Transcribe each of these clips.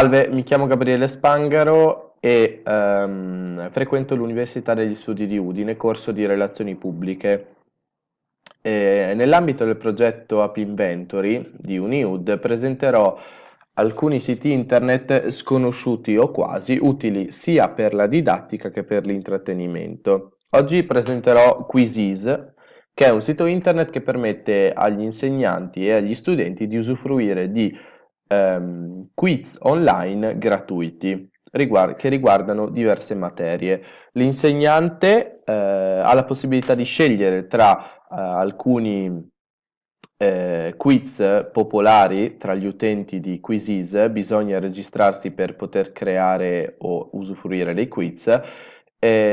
Salve, mi chiamo Gabriele Spangaro e frequento l'Università degli Studi di Udine, corso di Relazioni Pubbliche. Nell'ambito del progetto App Inventory di UniUd presenterò alcuni siti internet sconosciuti o quasi, utili sia per la didattica che per l'intrattenimento. Oggi presenterò Quizzes, che è un sito internet che permette agli insegnanti e agli studenti di usufruire di quiz online gratuiti che riguardano diverse materie. L'insegnante ha la possibilità di scegliere tra alcuni quiz popolari tra gli utenti di Quizzes, bisogna registrarsi per poter creare o usufruire dei quiz,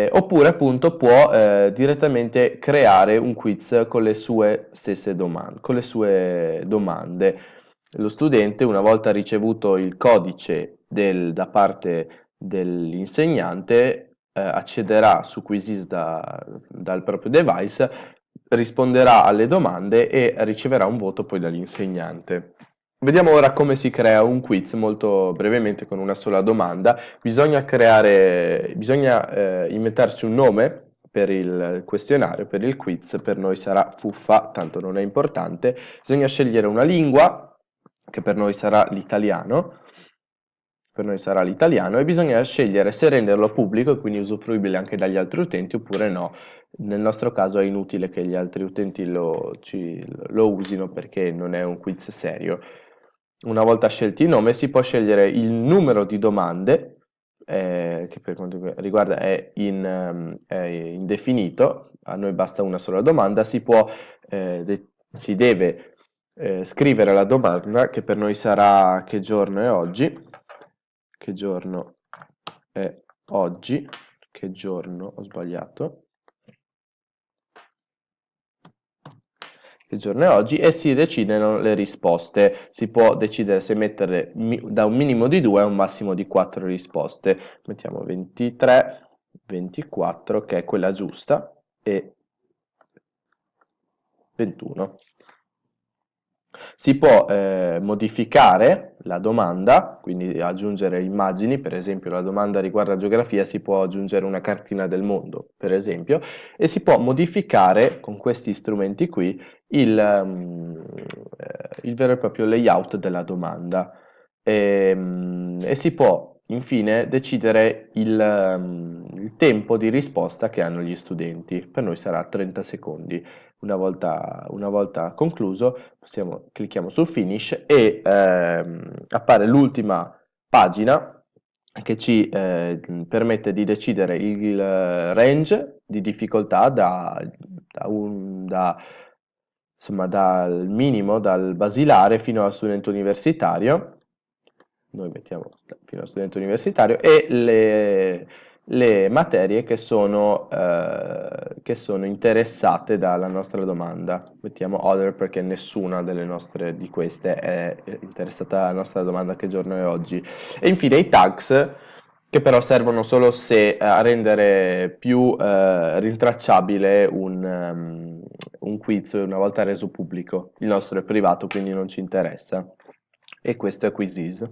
oppure appunto può direttamente creare un quiz con le sue stesse domande, con le sue domande. Lo studente, una volta ricevuto il codice da parte dell'insegnante, accederà su Quizzes dal proprio device, risponderà alle domande e riceverà un voto poi dall'insegnante. Vediamo ora come si crea un quiz molto brevemente con una sola domanda. Bisogna inventarci un nome per il questionario, per il quiz, per noi sarà fuffa, tanto non è importante. Bisogna scegliere una lingua, che per noi sarà l'italiano, e bisogna scegliere se renderlo pubblico e quindi usufruibile anche dagli altri utenti oppure no. Nel nostro caso è inutile che gli altri utenti lo usino perché non è un quiz serio. Una volta scelti il nome si può scegliere il numero di domande, che per quanto riguarda è indefinito, a noi basta una sola domanda, si deve scrivere la domanda che per noi sarà: che giorno è oggi? Che giorno è oggi? Che giorno? Ho sbagliato. Che giorno è oggi? E si decidono le risposte. Si può decidere se mettere da un minimo di 2 a un massimo di 4 risposte. Mettiamo 23, 24, che è quella giusta, e 21. Si può modificare la domanda, quindi aggiungere immagini, per esempio la domanda riguarda geografia, si può aggiungere una cartina del mondo, per esempio, e si può modificare con questi strumenti qui il vero e proprio layout della domanda. E si può infine decidere il tempo di risposta che hanno gli studenti. Per noi sarà 30 secondi. Una volta concluso, clicchiamo su Finish e appare l'ultima pagina che ci permette di decidere il range di difficoltà insomma, dal minimo, dal basilare fino allo studente universitario. Noi mettiamo fino allo studente universitario e le materie che sono interessate dalla nostra domanda. Mettiamo other perché nessuna di queste è interessata alla nostra domanda: che giorno è oggi. E infine i tags, che però servono solo se a rendere più rintracciabile un quiz una volta reso pubblico. Il nostro è privato, quindi non ci interessa. E questo è Quizzes.